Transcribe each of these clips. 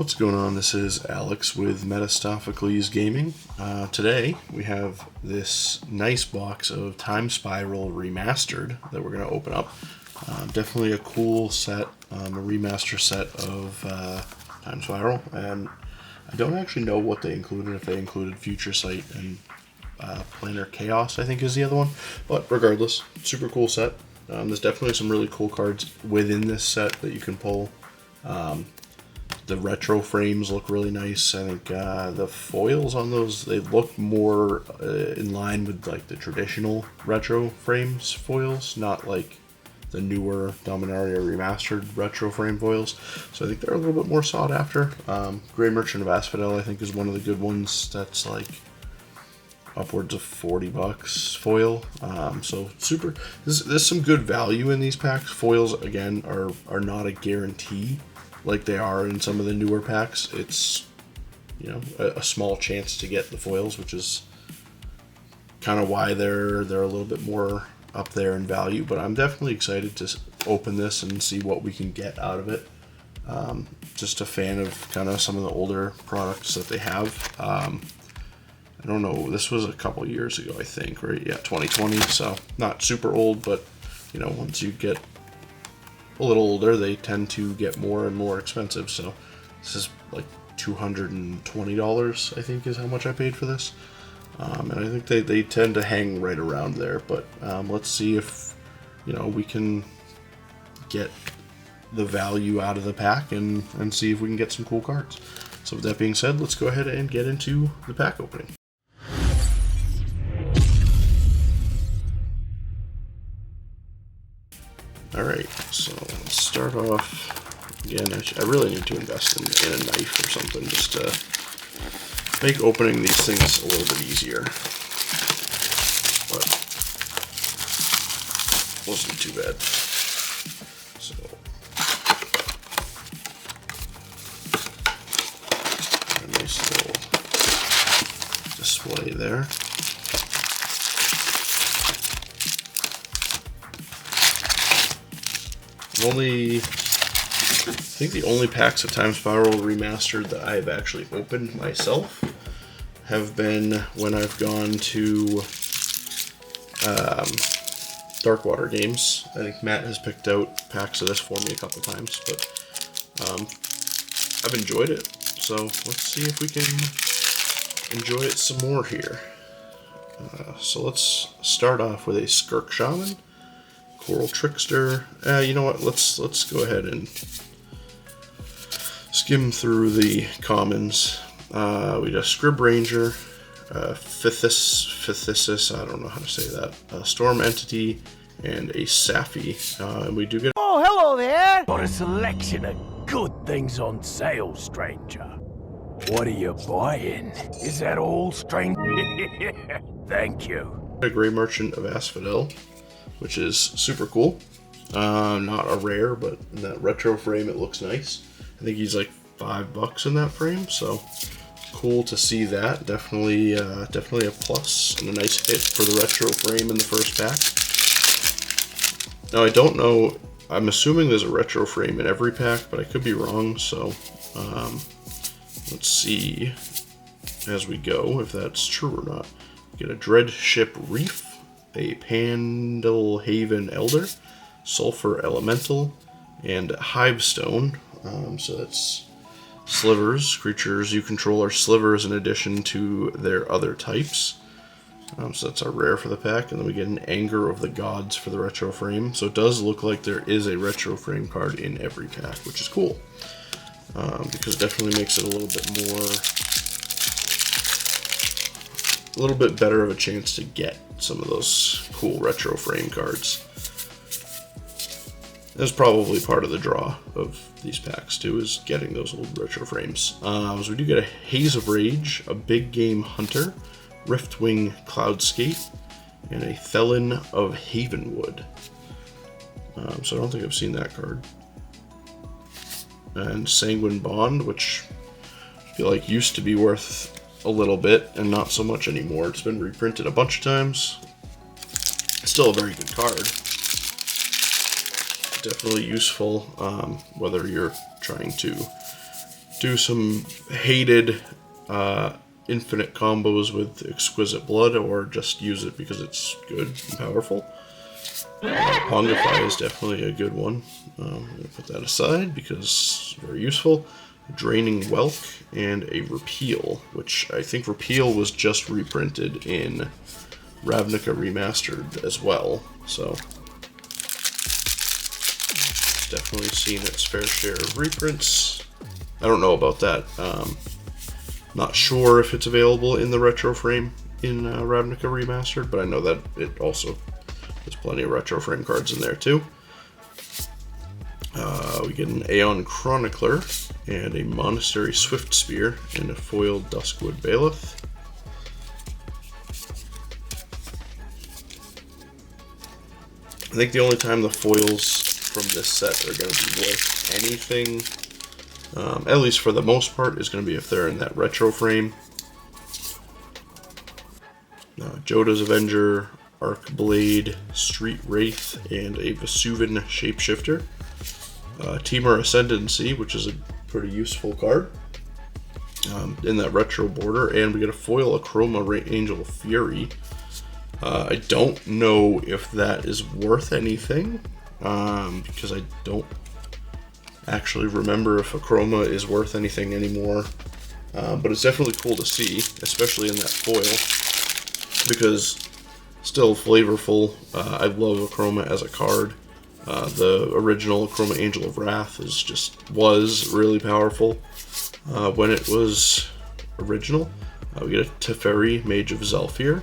What's going on? This is Alex with Metastophicles Gaming. Today we have this nice box of Time Spiral Remastered that we're going to open up. Definitely a cool set, a remaster set of Time Spiral, and I don't actually know what they included, if they included Future Sight and Planar Chaos, I think is the other one, but regardless, super cool set. There's definitely some really cool cards within this set that you can pull. The retro frames look really nice. I think the foils on those, they look more in line with like the traditional retro frames foils, not like the newer Dominaria Remastered retro frame foils. So I think they're a little bit more sought after. Grey Merchant of Asphodel I think is one of the good ones. That's like upwards of $40 foil. So super. There's some good value in these packs. Foils again are not a guarantee like they are in some of the newer packs. It's, you know, a small chance to get the foils, which is kind of why they're a little bit more up there in value. But I'm definitely excited to open this and see what we can get out of it. Just a fan of kind of some of the older products that they have. I don't know, this was a couple years ago, I think, right? Yeah, 2020, so not super old, but you know, once you get a little older, they tend to get more and more expensive. So this is like $220, I think, is how much I paid for this. And I think they tend to hang right around there. But let's see if, you know, we can get the value out of the pack and see if we can get some cool cards. So with that being said, let's go ahead and get into the pack opening. Alright, so let's start off. Again, I really need to invest in a knife or something just to make opening these things a little bit easier. But wasn't too bad. So a nice little display there. I think the only packs of Time Spiral Remastered that I've actually opened myself have been when I've gone to Darkwater Games. I think Matt has picked out packs of this for me a couple times, but I've enjoyed it. So let's see if we can enjoy it some more here. So let's start off with a Skirk Shaman. Coral Trickster. You know what? Let's go ahead and skim through the commons. We got Scrib Ranger, Phthisis, I don't know how to say that. Storm Entity, and a Safi. And we do get. Oh, hello there! Got a selection of good things on sale, stranger. What are you buying? Is that all, stranger? Thank you. A Grey Merchant of Asphodel, which is super cool. Not a rare, but in that retro frame it looks nice. I think he's like $5 in that frame, so cool to see that. Definitely a plus and a nice hit for the retro frame in the first pack. Now I don't know, I'm assuming there's a retro frame in every pack, but I could be wrong, so let's see as we go if that's true or not. Get a Dreadship Reef, a Pandalhaven Elder, Sulfur Elemental, and Hivestone. So that's slivers. Creatures you control are slivers in addition to their other types. So that's our rare for the pack. And then we get an Anger of the Gods for the retro frame. So it does look like there is a retro frame card in every pack, which is cool. Because it definitely makes it a little bit better of a chance to get some of those cool retro frame cards. That's probably part of the draw of these packs too, is getting those old retro frames. So we do get a Haze of Rage, a Big Game Hunter, Riftwing Cloudscape, and a Felon of Havenwood. So I don't think I've seen that card. And Sanguine Bond, which I feel like used to be worth a little bit and not so much anymore. It's been reprinted a bunch of times. It's still a very good card. Definitely useful, whether you're trying to do some hated infinite combos with Exquisite Blood, or just use it because it's good and powerful. Pongify is definitely a good one. I'm going to put that aside because it's very useful. Draining Whelk and a Repeal, which I think Repeal was just reprinted in Ravnica Remastered as well, so definitely seen its fair share of reprints. I don't know about that. Not sure if it's available in the retro frame in Ravnica Remastered, but I know that it also has plenty of retro frame cards in there too. We get an Aeon Chronicler and a Monastery Swift Spear and a foiled Duskwood Bailiff. I think the only time the foils from this set are going to be worth anything, at least for the most part, is going to be if they're in that retro frame. Joda's Avenger, Arc Blade, Street Wraith, and a Vesuvian Shapeshifter. Temur Ascendancy, which is a pretty useful card in that retro border, and we get a foil Achroma Angel of Fury. I don't know if that is worth anything, because I don't actually remember if Achroma is worth anything anymore, but it's definitely cool to see, especially in that foil, because still flavorful. I love Achroma as a card. The original Achroma Angel of Wrath was really powerful when it was original. We get a Teferi Mage of Zhalfir,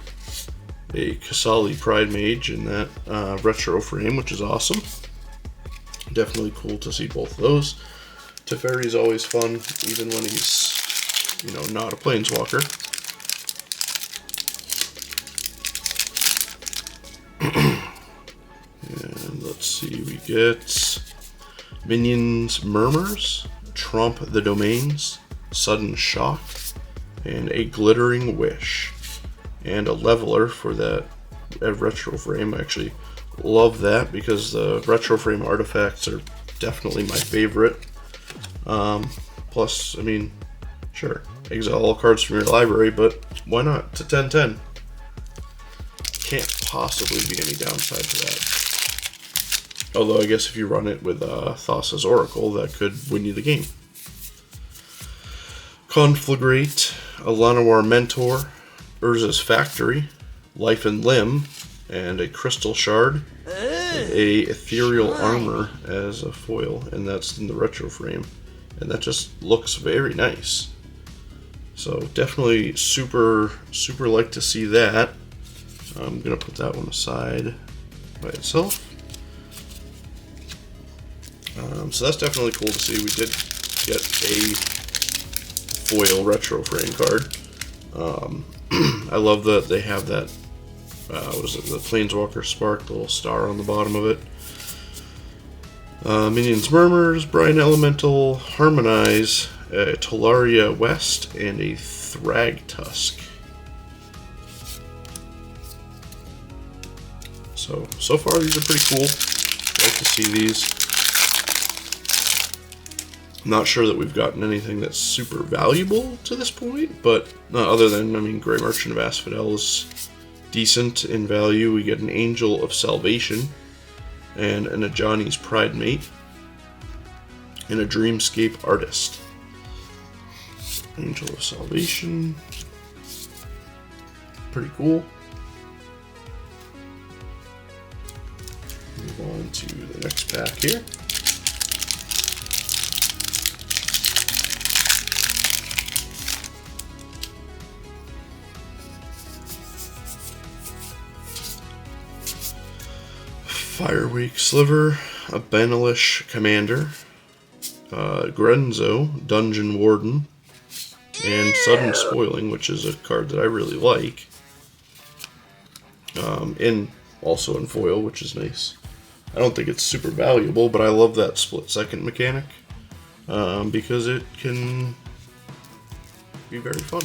a Kasali Pride Mage in that retro frame, which is awesome. Definitely cool to see both of those. Teferi is always fun, even when he's, not a planeswalker. And let's see, we get Minions Murmurs, Tromp the Domains, Sudden Shock, and a Glittering Wish. And a Leveler for that retro frame. I actually love that because the retro frame artifacts are definitely my favorite. Plus, sure, exile all cards from your library, but why not? It's a 10/10. Can't possibly be any downside to that. Although I guess if you run it with Thassa's Oracle, that could win you the game. Conflagrate, a Llanowar Mentor, Urza's Factory, Life and Limb, and a Crystal Shard, a Ethereal Armor as a foil, and that's in the retro frame. And that just looks very nice. So definitely super like to see that. I'm going to put that one aside by itself. So that's definitely cool to see. We did get a foil retro frame card. I love that they have that, the Planeswalker Spark, the little star on the bottom of it. Minions Murmurs, Brine Elemental, Harmonize, Talaria West, and a Thragtusk. So far these are pretty cool. Like to see these. Not sure that we've gotten anything that's super valuable to this point, but other than, Grey Merchant of Asphodel is decent in value. We get an Angel of Salvation and an Ajani's Pride Mate and a Dreamscape Artist. Angel of Salvation. Pretty cool. Move on to the next pack here. Firewake Sliver, a Benelish Commander, Grenzo, Dungeon Warden, and Sudden Spoiling, which is a card that I really like. Also in foil, which is nice. I don't think it's super valuable, but I love that split second mechanic because it can be very fun.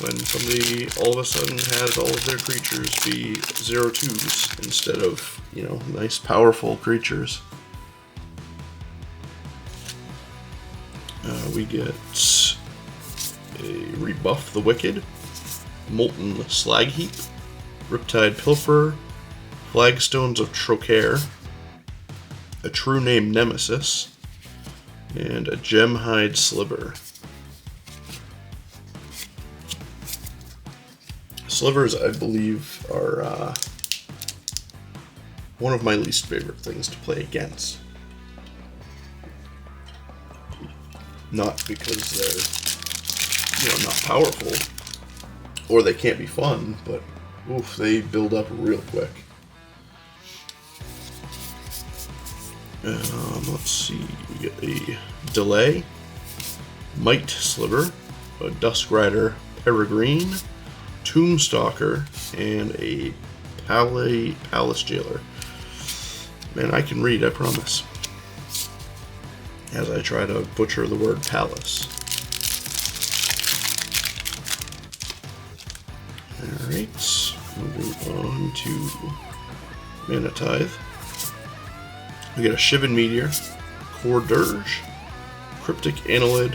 When somebody all of a sudden has all of their creatures be 0/2s instead of, nice powerful creatures. We get a Rebuff the Wicked, Molten Slag Heap, Riptide Pilferer, Flagstones of Trocaire, a True Name Nemesis, and a Gemhide Sliver. Slivers, I believe, are one of my least favorite things to play against. Not because they're, not powerful, or they can't be fun, but oof, they build up real quick. Let's see, we get a Delay, Might Sliver, a Dusk Rider Peregrine, Tombstalker, and a Palace Jailer. Man, I can read, I promise. As I try to butcher the word palace. Alright, moving on to Mana Tithe. We get a Shivan Meteor, Core Dirge, Cryptic Annelid,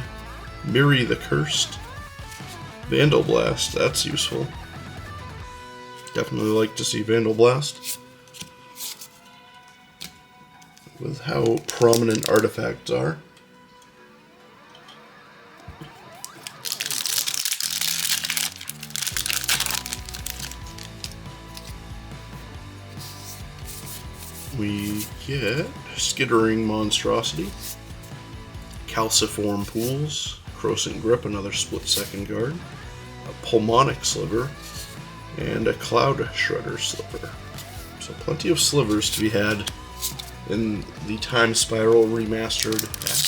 Miri the Cursed, Vandal Blast, that's useful. Definitely like to see Vandal Blast. With how prominent artifacts are. We get Skittering Monstrosity, Calciform Pools, Crossing Grip, another split-second card, a Pulmonic Sliver, and a Cloud Shredder Sliver. So plenty of slivers to be had in the Time Spiral Remastered packs.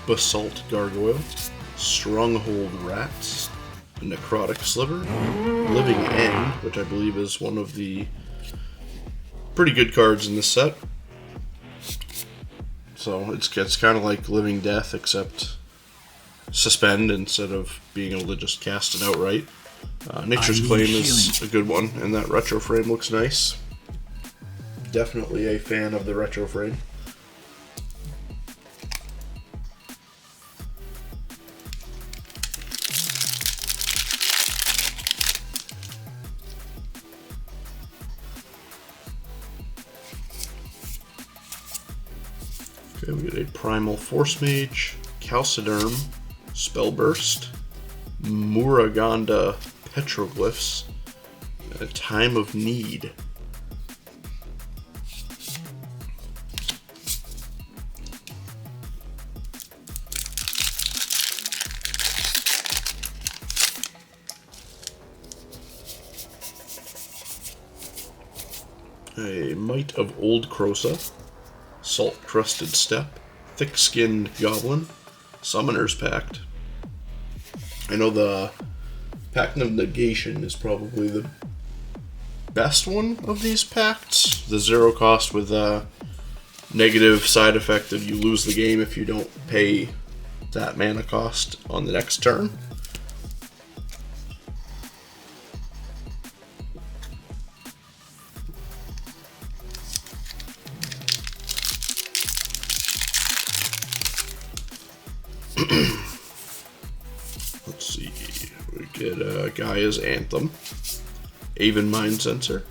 Basalt Gargoyle, Stronghold Rats, Necrotic Sliver, Living End, which I believe is one of the pretty good cards in this set. So it's kind of like Living Death, except suspend instead of being able to just cast it outright. Nature's Claim is a good one, and that retro frame looks nice. Definitely a fan of the retro frame. Okay, we get a Primal Force Mage, Calciderm, Spellburst, Muraganda Petroglyphs, and a Time of Need. A Might of Old Krosa, Salt Crusted Steppe, Thick Skinned Goblin, Summoner's Pact. I know the Pact of Negation is probably the best one of these pacts. The 0 cost with a negative side effect of you lose the game if you don't pay that mana cost on the next turn. Let's see, we get Gaia's Anthem, Aven Mind Sensor,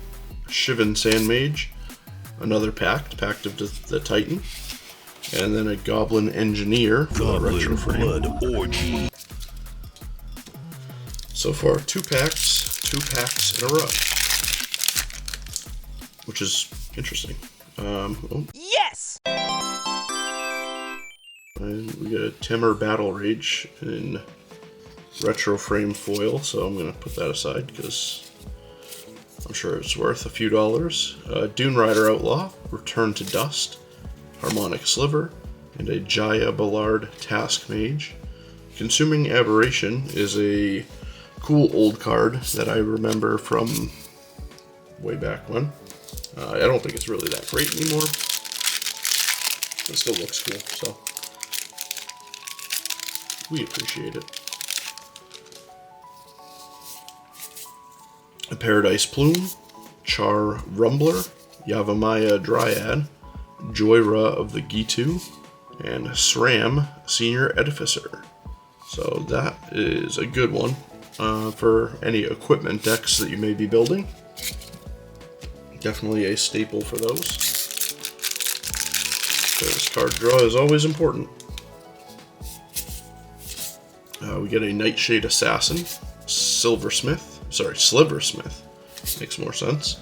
Shivan Sandmage, another Pact of the Titan, and then a Goblin Engineer for the retro frame. Blood Orgy. So far, two packs in a row, which is interesting. Yes! And we got a Timur Battle Rage in retro frame foil, so I'm going to put that aside because I'm sure it's worth a few dollars. Dune Rider Outlaw, Return to Dust, Harmonic Sliver, and a Jaya Ballard Task Mage. Consuming Aberration is a cool old card that I remember from way back when. I don't think it's really that great anymore. It still looks cool, so we appreciate it. a Paradise Plume, Char Rumbler, Yavimaya Dryad, Joyra of the Gitu, and Sram Senior Edificer. So that is a good one for any equipment decks that you may be building. Definitely a staple for those. Because card draw is always important. We get a Nightshade Assassin, Sliversmith, makes more sense.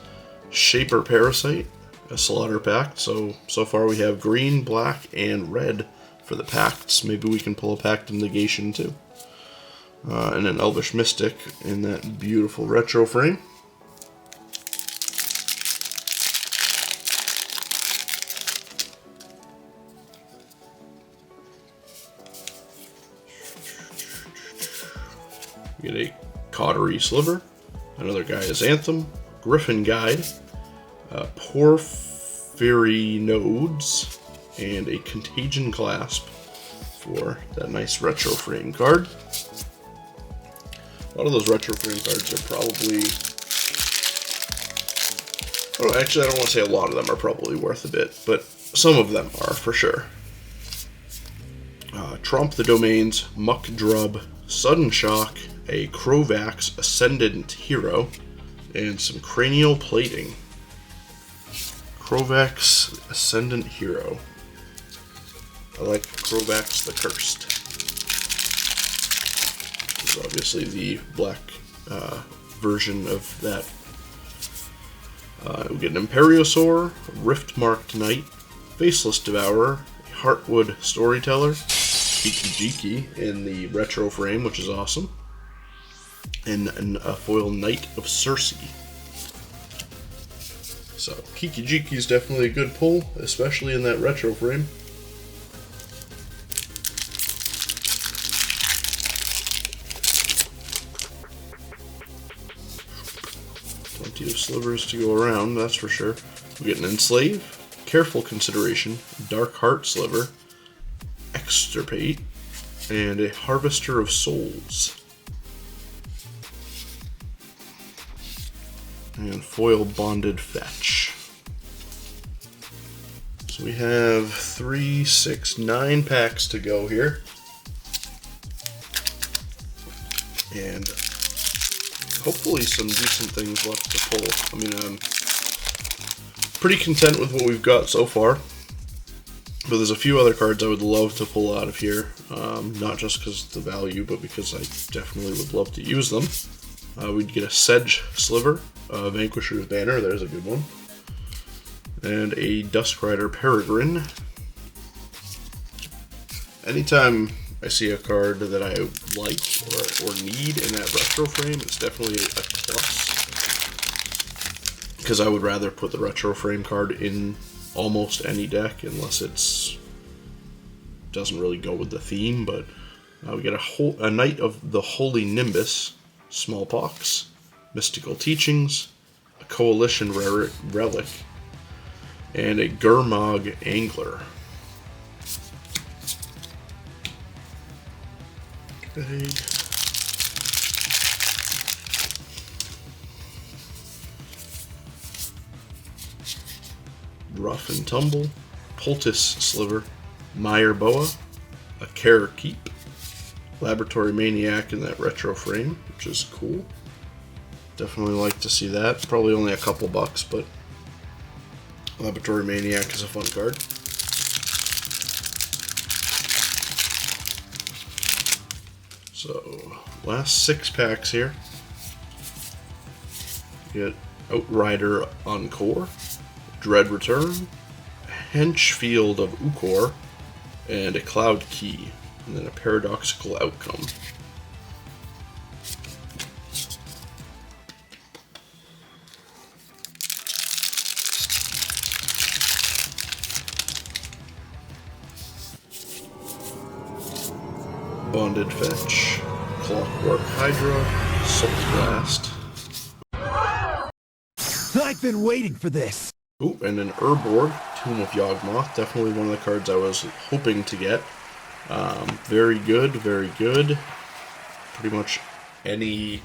Shaper Parasite, a Slaughter Pact. So far we have green, black, and red for the pacts. Maybe we can pull a Pact of Negation too. And an Elvish Mystic in that beautiful retro frame. We get a Cautery Sliver, another Gaia's Anthem, Griffin Guide, Porphyry Nodes, and a Contagion Clasp for that nice retro frame card. A lot of those retro frame cards are probably... Oh, actually, I don't want to say a lot of them are probably worth a bit, but some of them are for sure. Tromp the Domains, Muck Drub, Sudden Shock, a Krovax Ascendant Hero, and some Cranial Plating. Krovax Ascendant Hero. I like Krovax the Cursed. This is obviously the black version of that. We get an Imperiosaur, Rift-Marked Knight, Faceless Devourer, a Heartwood Storyteller, Kiki-Jiki in the retro frame, which is awesome, and a foil Knight of Circe. So Kiki-Jiki is definitely a good pull, especially in that retro frame. Plenty of slivers to go around, that's for sure. We get an Enslave, Careful Consideration, Dark Heart Sliver, Extirpate, and a Harvester of Souls. And foil Bonded Fetch. So we have 3, 6, 9 packs to go here. And hopefully some decent things left to pull. I mean, I'm pretty content with what we've got so far. But there's a few other cards I would love to pull out of here. Not just because of the value, but because I definitely would love to use them. We'd get a Sedge Sliver, Vanquisher's Banner, there's a good one. And a Duskrider Peregrine. Anytime I see a card that I like or need in that retro frame, it's definitely a plus. Because I would rather put the retro frame card in almost any deck, unless it's doesn't really go with the theme. But we get a Knight of the Holy Nimbus, Smallpox, Mystical Teachings, a Coalition Relic, and a Gurmag Angler. Okay. Rough and Tumble, Poultice Sliver, Mire Boa, a Care Keep, Laboratory Maniac in that retro frame, which is cool. Definitely like to see that. Probably only a couple bucks, but Laboratory Maniac is a fun card. So, last 6 packs here. You get Outrider Encore, Dread Return, Henchfield of Ukor, and a Cloud Key, and then a Paradoxical Outcome. Bonded Fetch, Clockwork Hydra, Salt Blast. I've been waiting for this. Ooh, and an Urborg, Tomb of Yawgmoth. Definitely one of the cards I was hoping to get. Very good, very good. Pretty much any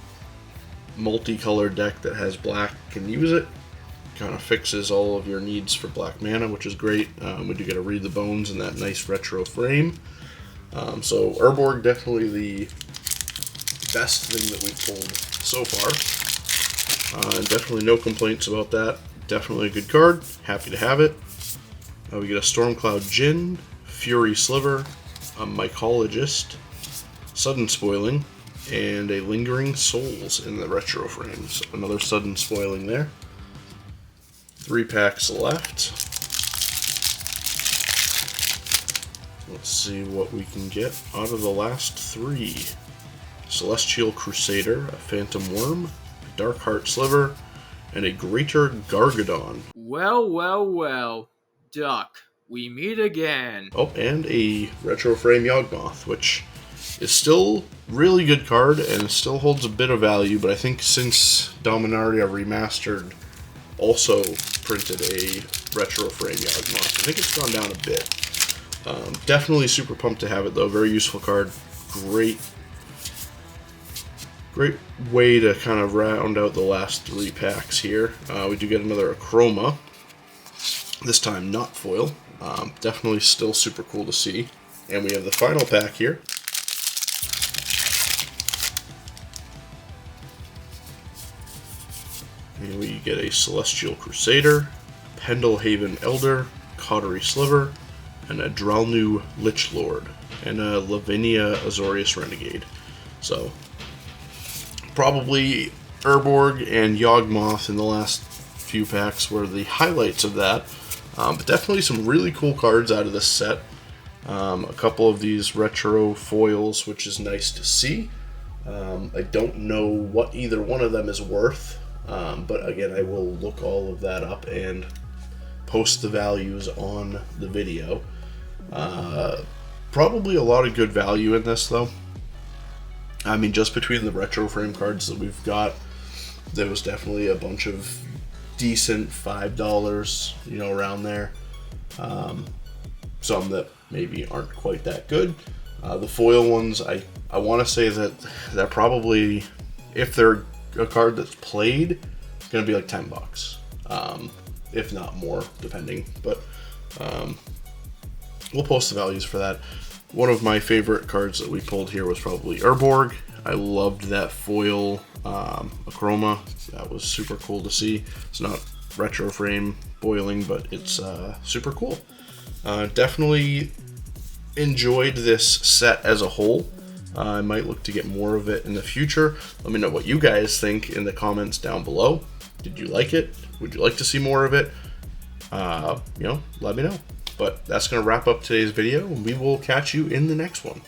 multicolored deck that has black can use it. Kind of fixes all of your needs for black mana, which is great. We do get to read the bones in that nice retro frame. So Urborg, definitely the best thing that we've pulled so far. Definitely no complaints about that. Definitely a good card. Happy to have it. We get a Stormcloud Djinn, Fury Sliver, a Mycologist, Sudden Spoiling, and a Lingering Souls in the retro frame. So another Sudden Spoiling there. 3 packs left. Let's see what we can get out of the last 3. Celestial Crusader, a Phantom Worm, a Darkheart Sliver, and a Greater Gargadon. Well, well, well. Duck, we meet again. Oh, and a Retro Frame Yawgmoth, which is still really good card and still holds a bit of value, but I think since Dominaria Remastered also printed a Retro Frame Yawgmoth, I think it's gone down a bit. Definitely super pumped to have it though. Very useful card. Great way to kind of round out the last 3 packs here. We do get another Achroma. This time not foil. Definitely still super cool to see. And we have the final pack here. And we get a Celestial Crusader, Pendlehaven Elder, Cautery Sliver, and a Dralnu Lich Lord, and a Lavinia Azorius Renegade. So, probably Urborg and Yawgmoth in the last few packs were the highlights of that. But definitely some really cool cards out of this set. A couple of these retro foils, which is nice to see. I don't know what either one of them is worth, but again, I will look all of that up and post the values on the video. Probably a lot of good value in this though. I mean, just between the retro frame cards that we've got, there was definitely a bunch of decent $5, you know, around there. Some that maybe aren't quite that good. The foil ones, I want to say that they're probably, if they're a card that's played, it's going to be like $10. If not more, depending. But we'll post the values for that. One of my favorite cards that we pulled here was probably Urborg. I loved that foil Achroma. That was super cool to see. It's not retro frame boiling, but it's super cool. Definitely enjoyed this set as a whole. I might look to get more of it in the future. Let me know what you guys think in the comments down below. Did you like it? Would you like to see more of it? You know, let me know. But that's going to wrap up today's video, and we will catch you in the next one.